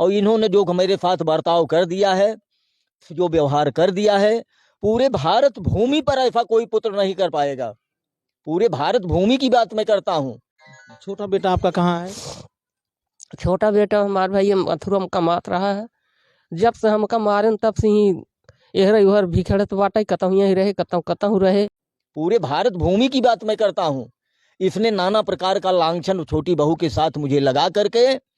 और इन्होंने जो मेरे साथ बर्ताव कर दिया है, जो व्यवहार कर दिया है, पूरे भारत भूमि पर ऐसा कोई पुत्र नहीं कर पाएगा। पूरे भारत भूमि की बात मैं करता हूँ। छोटा बेटा आपका कहाँ है? छोटा बेटा हमारे भाई मथुरा में कमात रहा है। जब से हमका मारे तब से ही इहर उहर भिखड़त बाटे, कतहु यहीं रहे, कतहु रहे। पूरे भारत भूमि की बात मैं करता हूँ। इसने नाना प्रकार का लांछन छोटी बहू के साथ मुझे लगा करके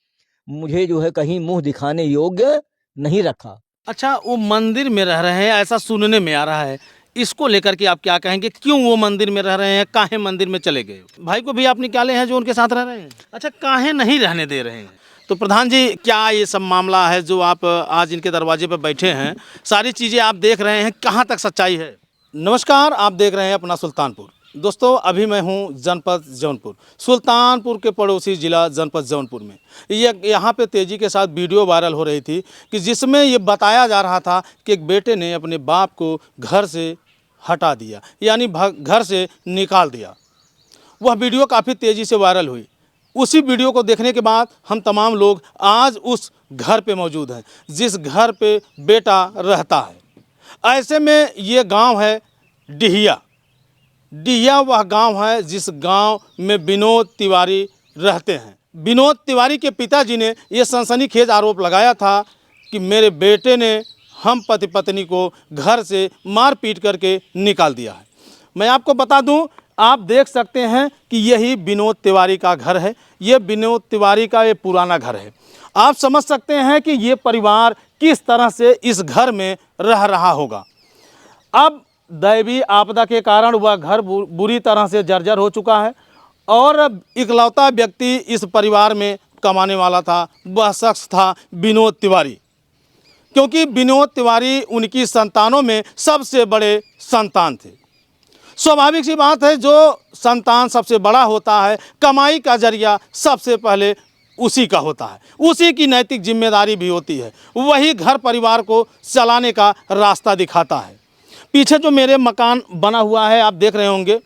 मुझे जो है कहीं मुंह दिखाने योग्य नहीं रखा। अच्छा, वो मंदिर में रह रहे हैं ऐसा सुनने में आ रहा है, इसको लेकर के आप क्या कहेंगे? क्यों वो मंदिर में रह रहे हैं? काहे मंदिर में चले गए? भाई को भी आप निकाले हैं जो उनके साथ रह रहे हैं? अच्छा, काहे नहीं रहने दे रहे हैं? तो प्रधान जी, क्या ये सब मामला है जो आप आज इनके दरवाजे पर बैठे हैं? सारी चीज़ें आप देख रहे हैं, कहाँ तक सच्चाई है? नमस्कार, आप देख रहे हैं अपना सुल्तानपुर। दोस्तों, अभी मैं हूं जनपद जौनपुर, सुल्तानपुर के पड़ोसी ज़िला जनपद जौनपुर में। यहाँ पे तेज़ी के साथ वीडियो वायरल हो रही थी कि जिसमें ये बताया जा रहा था कि एक बेटे ने अपने बाप को घर से हटा दिया, यानी घर से निकाल दिया। वह वीडियो काफ़ी तेज़ी से वायरल हुई। उसी वीडियो को देखने के बाद हम तमाम लोग आज उस घर पे मौजूद हैं जिस घर पे बेटा रहता है। ऐसे में ये गांव है डिहिया। डिहिया वह गांव है जिस गांव में विनोद तिवारी रहते हैं। विनोद तिवारी के पिताजी ने यह सनसनीखेज आरोप लगाया था कि मेरे बेटे ने हम पति पत्नी को घर से मार पीट करके निकाल दिया है। मैं आपको बता दूं, आप देख सकते हैं कि यही विनोद तिवारी का घर है। ये विनोद तिवारी का ये पुराना घर है। आप समझ सकते हैं कि ये परिवार किस तरह से इस घर में रह रहा होगा। अब दैवीय आपदा के कारण वह घर बुरी तरह से जर्जर हो चुका है और इकलौता व्यक्ति इस परिवार में कमाने वाला था, वह शख्स था विनोद तिवारी। क्योंकि विनोद तिवारी उनकी संतानों में सबसे बड़े संतान थे। स्वाभाविक सी बात है, जो संतान सबसे बड़ा होता है, कमाई का जरिया सबसे पहले उसी का होता है, उसी की नैतिक जिम्मेदारी भी होती है। वही घर परिवार को चलाने का रास्ता दिखाता है। पीछे जो मेरे मकान बना हुआ है आप देख रहे होंगे,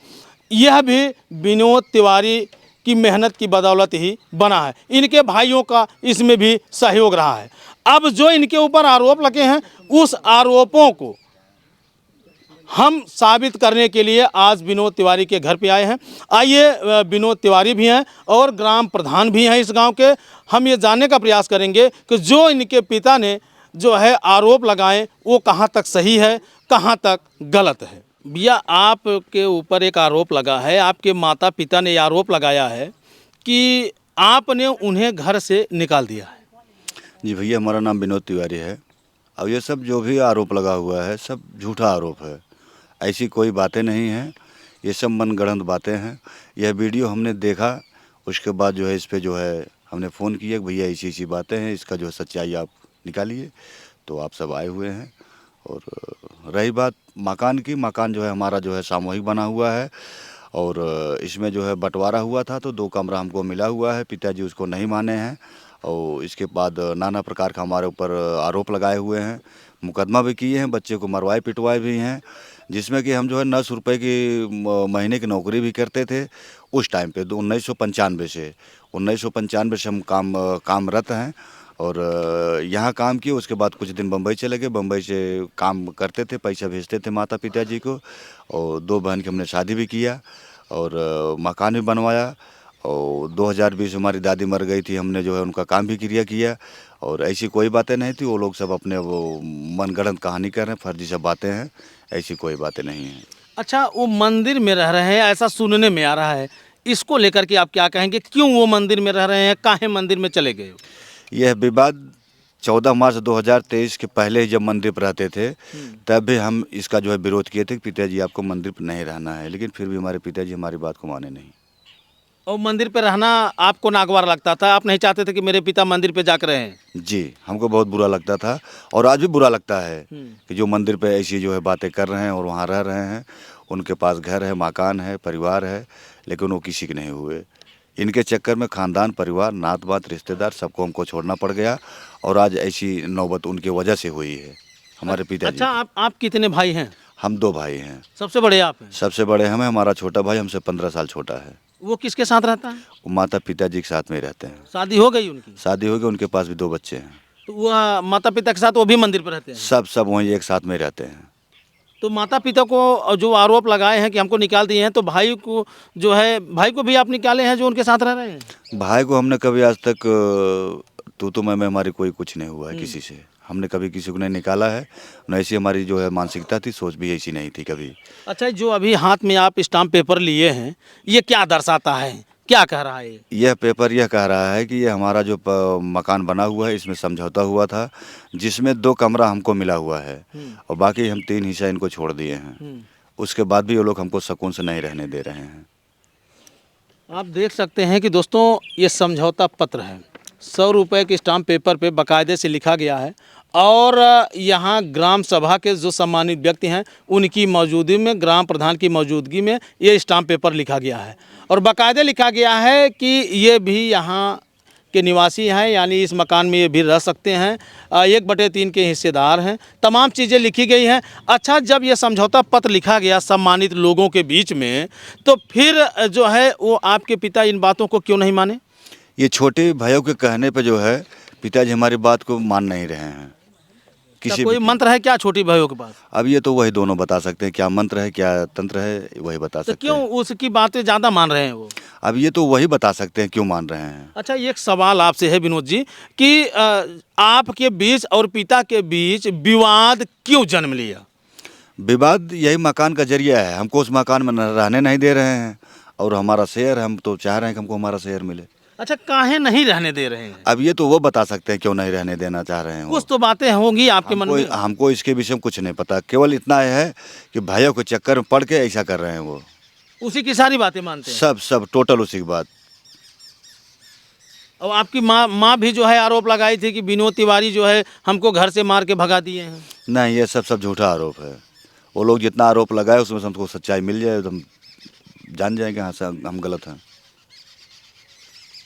यह भी विनोद तिवारी की मेहनत की बदौलत ही बना है। इनके भाइयों का इसमें भी सहयोग रहा है। अब जो इनके ऊपर आरोप लगे हैं, उस आरोपों को हम साबित करने के लिए आज विनोद तिवारी के घर पे आए हैं। आइए, विनोद तिवारी भी हैं और ग्राम प्रधान भी हैं इस गांव के। हम ये जानने का प्रयास करेंगे कि जो इनके पिता ने जो है आरोप लगाए वो कहाँ तक सही है, कहाँ तक गलत है। भैया, आपके ऊपर एक आरोप लगा है, आपके माता पिता ने आरोप लगाया है कि आपने उन्हें घर से निकाल दिया है। जी भैया, हमारा नाम विनोद तिवारी है। अब ये सब जो भी आरोप लगा हुआ है सब झूठा आरोप है, ऐसी कोई बातें नहीं हैं। ये सब मनगढ़ंत बातें हैं। यह वीडियो हमने देखा, उसके बाद जो है इस पे जो है हमने फ़ोन किया कि भैया ऐसी बातें हैं, इसका जो है सच्चाई आप निकालिए। तो आप सब आए हुए हैं। और रही बात मकान की, मकान जो है हमारा जो है सामूहिक बना हुआ है और इसमें जो है बंटवारा हुआ था तो 2 कमरा हमको मिला हुआ है। पिताजी उसको नहीं माने हैं और इसके बाद नाना प्रकार का हमारे ऊपर आरोप लगाए हुए हैं, मुकदमा भी किए हैं, बच्चे को मरवाए पिटवाए भी हैं। जिसमें कि हम जो है 900 रुपये की महीने की नौकरी भी करते थे उस टाइम पे। 1995 से हम कामरत हैं और यहाँ काम किए। उसके बाद कुछ दिन बम्बई चले गए। बम्बई से काम करते थे, पैसा भेजते थे माता पिताजी को और 2 बहन की हमने शादी भी किया और मकान भी बनवाया। और 2020 हमारी दादी मर गई थी, हमने जो है उनका काम भी किया और ऐसी कोई बातें नहीं थी। वो लोग सब अपने वो मनगढ़ंत कहानी कर रहे हैं, फर्जी सब बातें हैं, ऐसी कोई बातें नहीं हैं। अच्छा, वो मंदिर में रह रहे हैं ऐसा सुनने में आ रहा है, इसको लेकर के आप क्या कहेंगे? क्यों वो मंदिर में रह रहे हैं? काहे मंदिर में चले गए? यह विवाद 14 मार्च 2023 के पहले जब मंदिर पर रहते थे तब भी हम इसका जो है विरोध किए थे कि पिताजी आपको मंदिर पर नहीं रहना है, लेकिन फिर भी हमारे पिताजी हमारी बात को माने नहीं। और मंदिर पे रहना आपको नागवार लगता था? आप नहीं चाहते थे कि मेरे पिता मंदिर पे जाकर रहें? जी, हमको बहुत बुरा लगता था और आज भी बुरा लगता है कि जो मंदिर पे ऐसी जो है बातें कर रहे हैं और वहाँ रह रहे हैं। उनके पास घर है, मकान है, परिवार है, लेकिन वो किसी के नहीं हुए। इनके चक्कर में खानदान, परिवार, नात बात, रिश्तेदार सबको हमको छोड़ना पड़ गया और आज ऐसी नौबत उनकी वजह से हुई है हमारे पिताजी। अच्छा, आप कितने भाई हैं? हम 2 भाई हैं। सबसे बड़े आप हैं? सबसे बड़े हम हैं। हमारा छोटा भाई हमसे 15 साल छोटा है। वो किसके साथ रहता है? वो माता पिताजी के साथ में रहते हैं। शादी हो गई उनकी? शादी हो गई, उनके पास भी 2 बच्चे हैं। तो वह माता पिता के साथ वो भी मंदिर पर रहते हैं? सब वहीं एक साथ में रहते हैं। तो माता पिता को जो आरोप लगाए हैं कि हमको निकाल दिए हैं, तो भाई को जो है, भाई को भी आप निकाले हैं जो उनके साथ रह रहे हैं? भाई को हमने कभी आज तक तू मैं हमारी कोई कुछ नहीं हुआ है किसी से। हमने कभी किसी को नहीं निकाला है, न ऐसी हमारी जो है मानसिकता थी, सोच भी ऐसी नहीं थी कभी। अच्छा, जो अभी हाथ में आप स्टाम्प पेपर लिए हैं, ये क्या दर्शाता है, क्या कह रहा है ये? यह पेपर यह कह रहा है कि ये हमारा जो मकान बना हुआ है, इसमें समझौता हुआ था, जिसमें 2 कमरा हमको मिला हुआ है और बाकी हम 3 हिस्सा इनको छोड़ दिए हैं। उसके बाद भी वो लोग हमको सुकून से नहीं रहने दे रहे हैं। आप देख सकते हैं कि दोस्तों, ये समझौता पत्र है, 100 रुपये के स्टाम्प पेपर पे बाकायदे से लिखा गया है और यहाँ ग्राम सभा के जो सम्मानित व्यक्ति हैं उनकी मौजूदगी में, ग्राम प्रधान की मौजूदगी में ये स्टाम्प पेपर लिखा गया है और बाकायदे लिखा गया है कि ये भी यहाँ के निवासी हैं, यानी इस मकान में ये भी रह सकते हैं, 1/3 के हिस्सेदार हैं, तमाम चीज़ें लिखी गई हैं। अच्छा, जब ये समझौता पत्र लिखा गया सम्मानित लोगों के बीच में, तो फिर जो है वो आपके पिता इन बातों को क्यों नहीं माने? ये छोटे भाइयों के कहने पे जो है पिताजी हमारी बात को मान नहीं रहे हैं। किसी कोई मंत्र है क्या छोटी भाइयों के पास? अब ये तो वही दोनों बता सकते हैं, क्या मंत्र है क्या तंत्र है, वही बता तो सकते क्यों हैं। उसकी बातें ज़्यादा मान रहे हैं वो? अब ये तो वही बता सकते हैं क्यों मान रहे हैं। अच्छा, एक सवाल आपसे है विनोद जी कि आपके बीच और पिता के बीच विवाद क्यों जन्म लिया? विवाद यही मकान का जरिया है, हमको उस मकान में रहने नहीं दे रहे हैं और हमारा शेयर, हम तो चाह रहे हैं कि हमको हमारा शेयर मिले। अच्छा, काहे नहीं रहने दे रहे हैं? अब ये तो वो बता सकते हैं क्यों नहीं रहने देना चाह रहे हैं वो। कुछ तो बातें होंगी आपके मन में। हमको इसके विषय में कुछ नहीं पता, केवल इतना है कि भाइयों के चक्कर में पड़ के ऐसा कर रहे हैं वो। उसी की सारी बातें मानते हैं? सब टोटल उसी की बात। और आपकी माँ भी जो है आरोप लगाई थी कि विनोद तिवारी जो है हमको घर से मार के भगा दिए हैं। नहीं, ये सब झूठा आरोप है। वो लोग जितना आरोप लगाए उसमें से हमको सच्चाई मिल जाए तो हम जान जाएंगे हाँ से हम गलत हैं।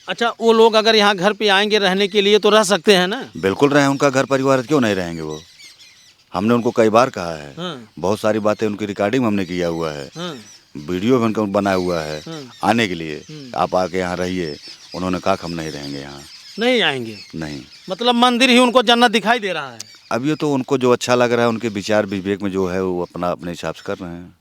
अच्छा, वो लोग अगर यहाँ घर पे आएंगे रहने के लिए तो रह सकते हैं ना? बिल्कुल रहे, उनका घर परिवार है, क्यों नहीं रहेंगे वो। हमने उनको कई बार कहा है। बहुत सारी बातें उनकी रिकॉर्डिंग हमने किया हुआ है, वीडियो भी उनका बनाया हुआ है आने के लिए, आप आके यहाँ रहिए। उन्होंने कहा हम नहीं रहेंगे यहाँ। नहीं आएंगे? नहीं, मतलब मंदिर ही उनको जन्नत दिखाई दे रहा है। अब ये तो उनको जो अच्छा लग रहा है, उनके विचार विवेक में जो है वो अपने हिसाब से कर रहे हैं।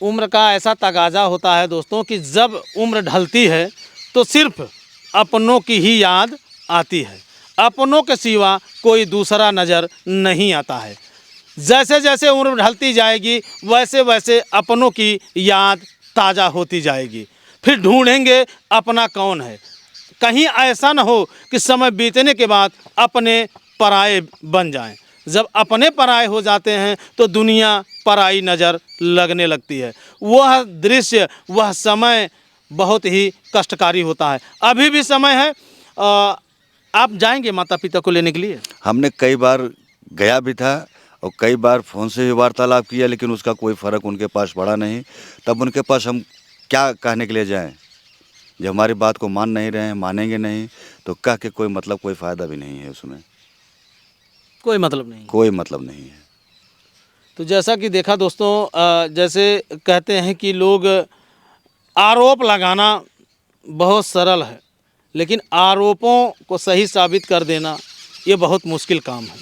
उम्र का ऐसा तगाजा होता है दोस्तों कि जब उम्र ढलती है तो सिर्फ अपनों की ही याद आती है, अपनों के सिवा कोई दूसरा नज़र नहीं आता है। जैसे जैसे उम्र ढलती जाएगी वैसे वैसे अपनों की याद ताज़ा होती जाएगी। फिर ढूंढेंगे अपना कौन है। कहीं ऐसा न हो कि समय बीतने के बाद अपने पराए बन जाएं। जब अपने पराए हो जाते हैं तो दुनिया पराई नज़र लगने लगती है। वह दृश्य, वह समय बहुत ही कष्टकारी होता है। अभी भी समय है। आप जाएंगे माता पिता को लेने के लिए? हमने कई बार गया भी था और कई बार फ़ोन से भी वार्तालाप किया, लेकिन उसका कोई फ़र्क उनके पास पड़ा नहीं। तब उनके पास हम क्या कहने के लिए जाएं? जब हमारी बात को मान नहीं रहे हैं, मानेंगे नहीं तो कह के कोई मतलब, कोई फ़ायदा भी नहीं है उसमें। कोई मतलब नहीं, कोई मतलब नहीं है। तो जैसा कि देखा दोस्तों, जैसे कहते हैं कि लोग आरोप लगाना बहुत सरल है, लेकिन आरोपों को सही साबित कर देना ये बहुत मुश्किल काम है।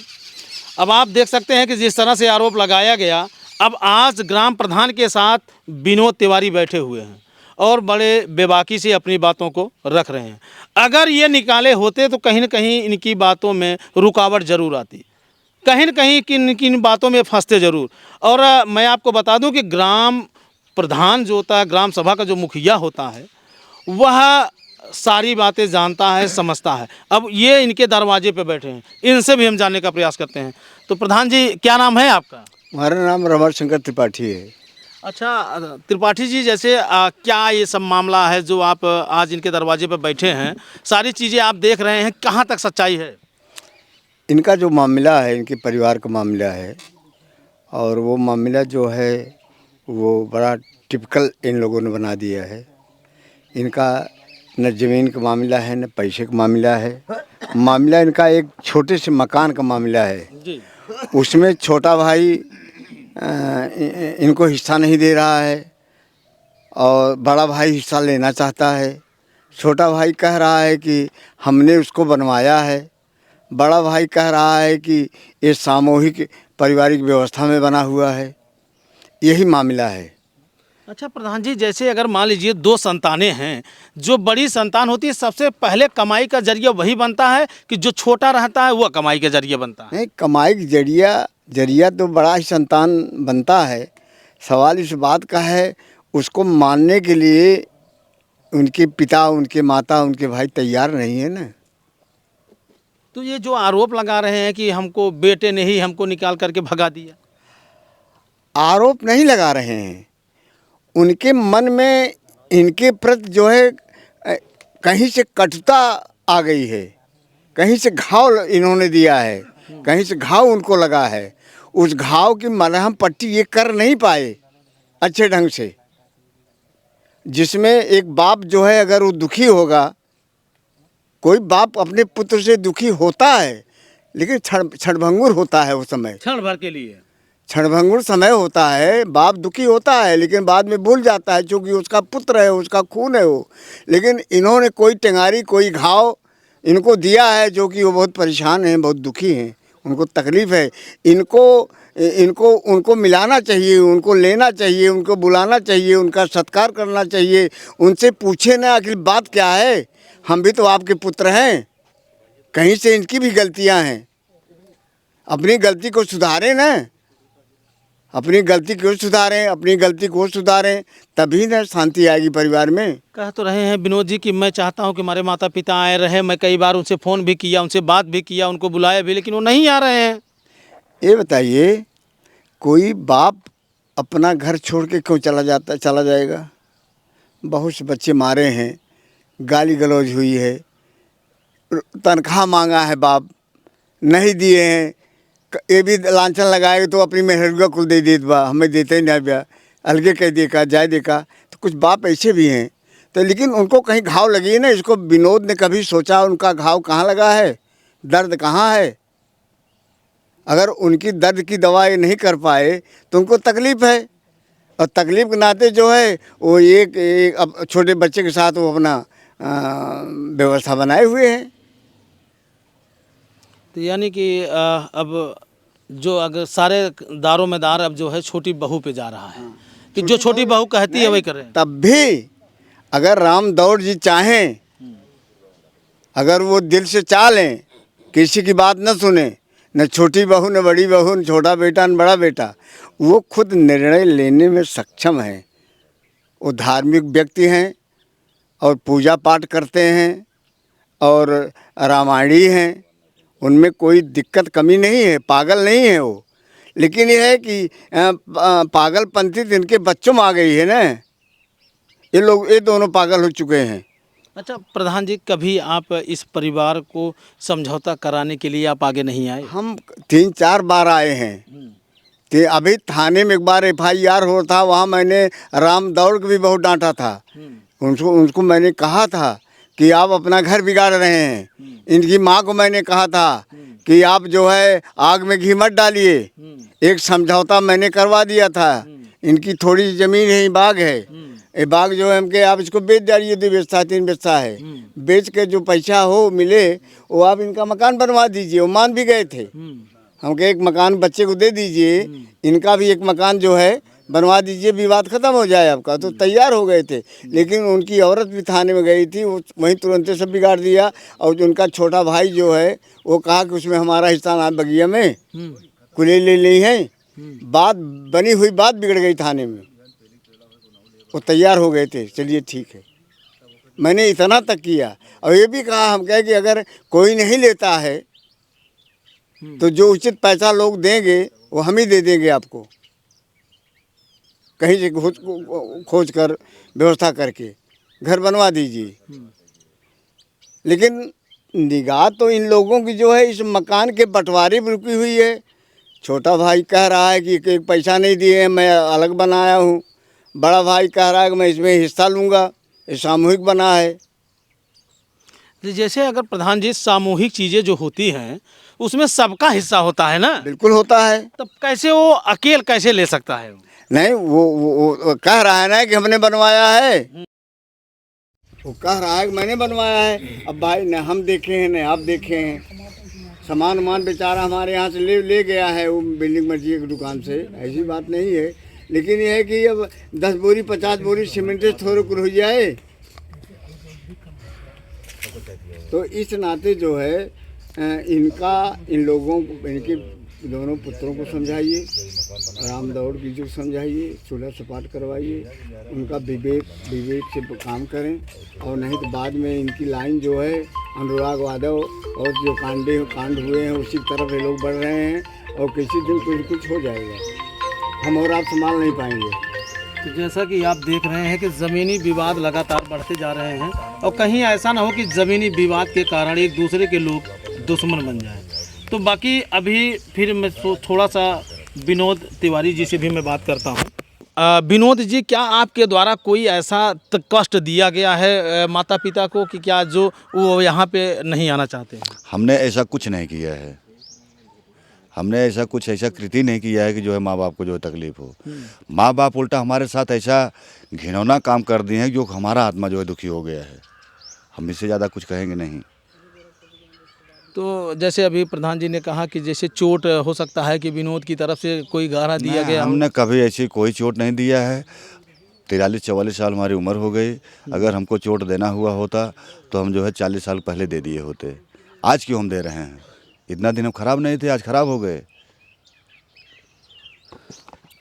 अब आप देख सकते हैं कि जिस तरह से आरोप लगाया गया, अब आज ग्राम प्रधान के साथ विनोद तिवारी बैठे हुए हैं और बड़े बेबाकी से अपनी बातों को रख रहे हैं। अगर ये निकाले होते तो कहीं न कहीं इनकी बातों में रुकावट ज़रूर आती, कहीं न कहीं किन किन बातों में फंसते ज़रूर। और मैं आपको बता दूं कि ग्राम प्रधान जो होता है, ग्राम सभा का जो मुखिया होता है, वह सारी बातें जानता है, समझता है। अब ये इनके दरवाजे पे बैठे हैं, इनसे भी हम जानने का प्रयास करते हैं। तो प्रधान जी, क्या नाम है आपका? हमारा नाम रमण शंकर त्रिपाठी है। अच्छा त्रिपाठी जी, जैसे क्या ये सब मामला है जो आप आज इनके दरवाजे पे बैठे हैं, सारी चीज़ें आप देख रहे हैं, कहाँ तक सच्चाई है? इनका जो मामला है, इनके परिवार का मामला है, और वो मामला जो है वो बड़ा टिपिकल इन लोगों ने बना दिया है। इनका न ज़मीन का मामला है, न पैसे का मामला है। मामला इनका एक छोटे से मकान का मामला है जी। उसमें छोटा भाई इनको हिस्सा नहीं दे रहा है और बड़ा भाई हिस्सा लेना चाहता है। छोटा भाई कह रहा है कि हमने उसको बनवाया है, बड़ा भाई कह रहा है कि ये सामूहिक पारिवारिक व्यवस्था में बना हुआ है। यही मामला है। अच्छा प्रधान जी, जैसे अगर मान लीजिए 2 संतानें हैं, जो बड़ी संतान होती है सबसे पहले कमाई का जरिया वही बनता है कि जो छोटा रहता है वह कमाई के जरिए बनता है? नहीं, कमाई की जरिया तो बड़ा ही संतान बनता है। सवाल इस बात का है, उसको मानने के लिए उनके पिता, उनके माता, उनके भाई तैयार नहीं है ना। तो ये जो आरोप लगा रहे हैं कि हमको बेटे ने ही हमको निकाल करके भगा दिया, आरोप नहीं लगा रहे हैं, उनके मन में इनके प्रति जो है कहीं से कटुता आ गई है, कहीं से घाव इन्होंने दिया है, कहीं से घाव उनको लगा है। उस घाव की मरहम पट्टी ये कर नहीं पाए अच्छे ढंग से, जिसमें एक बाप जो है अगर वो दुखी होगा, कोई बाप अपने पुत्र से दुखी होता है लेकिन क्षणभंगुर होता है, उस समय क्षण भर के लिए क्षणभंगुर समय होता है। बाप दुखी होता है लेकिन बाद में भूल जाता है, क्योंकि उसका पुत्र है, उसका खून है वो। लेकिन इन्होंने कोई टेंगारी, कोई घाव इनको दिया है, जो कि वो बहुत परेशान हैं, बहुत दुखी हैं, उनको तकलीफ़ है। इनको उनको मिलाना चाहिए, उनको लेना चाहिए, उनको बुलाना चाहिए, उनका सत्कार करना चाहिए, उनसे पूछे ना आखिर बात क्या है। हम भी तो आपके पुत्र हैं, कहीं से इनकी भी गलतियां हैं, अपनी गलती को सुधारें ना, अपनी गलती को सुधारें, अपनी गलती को सुधारें, तभी ना शांति आएगी परिवार में। कह तो रहे हैं विनोद जी कि मैं चाहता हूं कि हमारे माता पिता आए रहे, मैं कई बार उनसे फ़ोन भी किया, उनसे बात भी किया, उनको बुलाया भी, लेकिन वो नहीं आ रहे हैं। ये बताइए, कोई बाप अपना घर छोड़ के क्यों चला जाएगा? बहुत से बच्चे मारे हैं, गाली गलौज हुई है, तनख्वाह मांगा है बाप, नहीं दिए हैं, ये भी लांछन लगाए तो अपनी मेहरुआ कुल दे देत बा, हमें देते ही नहीं बा, अलगे कह देखा जाए देखा। तो कुछ बाप ऐसे भी हैं, तो लेकिन उनको कहीं घाव लगी है ना। इसको विनोद ने कभी सोचा उनका घाव कहाँ लगा है, दर्द कहाँ है? अगर उनकी दर्द की दवा ये नहीं कर पाए तो उनको तकलीफ़ है, और तकलीफ़ के नाते जो है वो एक अब छोटे बच्चे के साथ वो अपना व्यवस्था बनाए हुए हैं। तो यानी कि अब जो अगर सारे दारोमदार अब जो है छोटी बहू पे जा रहा है कि जो छोटी बहू कहती है वही कर रहे हैं। तब भी अगर राम दौड़ जी चाहें, अगर वो दिल से चाह लें, किसी की बात न सुने, न छोटी बहू न बड़ी बहू, न छोटा बेटा न बड़ा बेटा, वो खुद निर्णय लेने में सक्षम है। वो धार्मिक व्यक्ति हैं और पूजा पाठ करते हैं और रामायणी हैं, उनमें कोई दिक्कत कमी नहीं है, पागल नहीं है वो। लेकिन यह है कि पागलपंथी इनके बच्चों में आ गई है ना, ये दोनों पागल हो चुके हैं। अच्छा प्रधान जी, कभी आप इस परिवार को समझौता कराने के लिए आप आगे नहीं आए? हम 3-4 बार आए हैं। तो अभी थाने में एक बार FIR हो था, वहाँ मैंने राम दौड़ को भी बहुत डांटा था। उनको मैंने कहा था कि आप अपना घर बिगाड़ रहे हैं। इनकी माँ को मैंने कहा था कि आप जो है आग में घी मत डालिए। एक समझौता मैंने करवा दिया था। इनकी थोड़ी ज़मीन है, बाग है, ये बाग जो है हमके आप इसको बेच डालिए, 2 बिस्सा 3 बिस्सा है, बेच के जो पैसा हो मिले वो आप इनका मकान बनवा दीजिए। वो मान भी गए थे, हमके एक मकान बच्चे को दे दीजिए, इनका भी एक मकान जो है बनवा दीजिए, विवाद ख़त्म हो जाए आपका। तो तैयार हो गए थे, लेकिन उनकी औरत भी थाने में गई थी, वो वहीं तुरंत सब बिगाड़ दिया। और जो उनका छोटा भाई जो है वो कहा कि उसमें हमारा हिस्सा ना, बगिया में कुले ले ली है। बात बनी हुई बात बिगड़ गई थाने में, वो तैयार हो गए थे, चलिए ठीक है। मैंने इतना तक किया और ये भी कहा, हम कहे कि अगर कोई नहीं लेता है तो जो उचित पैसा लोग देंगे वो हम ही दे देंगे आपको, कहीं से खोज कर व्यवस्था करके घर बनवा दीजिए। लेकिन निगाह तो इन लोगों की जो है इस मकान के बंटवारे पर रुकी हुई है। छोटा भाई कह रहा है कि एक पैसा नहीं दिए हैं, मैं अलग बनाया हूँ। बड़ा भाई कह रहा है कि मैं इसमें हिस्सा लूँगा, ये सामूहिक बना है। जैसे अगर प्रधान जी सामूहिक चीज़ें जो होती हैं उसमें सबका हिस्सा होता है ना? बिल्कुल होता है। तब कैसे वो अकेले कैसे ले सकता है? नहीं, वो कह रहा है ना कि हमने बनवाया है, वो कह रहा है कि मैंने बनवाया है। अब भाई न हम देखे हैं न आप देखे हैं, सामान वामान बेचारा हमारे यहाँ से ले गया है वो बिल्डिंग मर्जी की दुकान से, ऐसी बात नहीं है। लेकिन यह है कि अब 10 बोरी 50 बोरी सीमेंट थोड़े कुछ हो जाए, तो इस नाते जो है इन लोगों को, इनके दोनों पुत्रों को समझाइए, आराम दौड़ की जो समझाइए, चूल्हा सपाट करवाइए, उनका विवेक से काम करें, और नहीं तो बाद में इनकी लाइन जो है अनुराग यादव और जो कांड हुए हैं उसी तरफ ये लोग बढ़ रहे हैं, और किसी दिन कुछ हो जाएगा, हम और आप संभाल नहीं पाएंगे। तो जैसा कि आप देख रहे हैं कि ज़मीनी विवाद लगातार बढ़ते जा रहे हैं, और कहीं ऐसा ना हो कि ज़मीनी विवाद के कारण एक दूसरे के लोग दुश्मन बन जाएं। तो बाकी अभी फिर मैं थोड़ा सा विनोद तिवारी जी से भी मैं बात करता हूं। विनोद जी, क्या आपके द्वारा कोई ऐसा कष्ट दिया गया है माता पिता को कि क्या जो वो यहाँ पे नहीं आना चाहते हैं? हमने ऐसा कुछ नहीं किया है, हमने ऐसा कृति नहीं किया है कि जो है माँ बाप को जो है तकलीफ हो। माँ बाप उल्टा हमारे साथ ऐसा घिनौना काम कर दिए हैं जो हमारा आत्मा जो है दुखी हो गया है। हम इससे ज़्यादा कुछ कहेंगे नहीं। तो जैसे अभी प्रधान जी ने कहा कि जैसे चोट हो सकता है कि विनोद की तरफ से कोई गारा दिया गया। हमने कभी ऐसी कोई चोट नहीं दिया है। 43-44 साल हमारी उम्र हो गई, अगर हमको चोट देना हुआ होता तो हम जो है 40 साल पहले दे दिए होते। आज क्यों हम दे रहे हैं? इतना दिन हम खराब नहीं थे, आज खराब हो गए।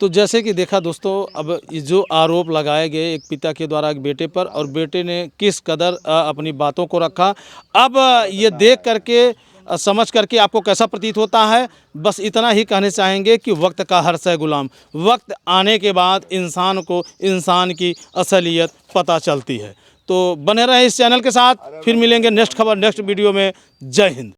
तो जैसे कि देखा दोस्तों, अब जो आरोप लगाए गए एक पिता के द्वारा एक बेटे पर, और बेटे ने किस कदर अपनी बातों को रखा, अब ये देख करके समझ करके आपको कैसा प्रतीत होता है? बस इतना ही कहने चाहेंगे कि वक्त का हर शय गुलाम, वक्त आने के बाद इंसान को इंसान की असलियत पता चलती है। तो बने रहे इस चैनल के साथ, फिर मिलेंगे नेक्स्ट खबर नेक्स्ट वीडियो में। जय हिंद।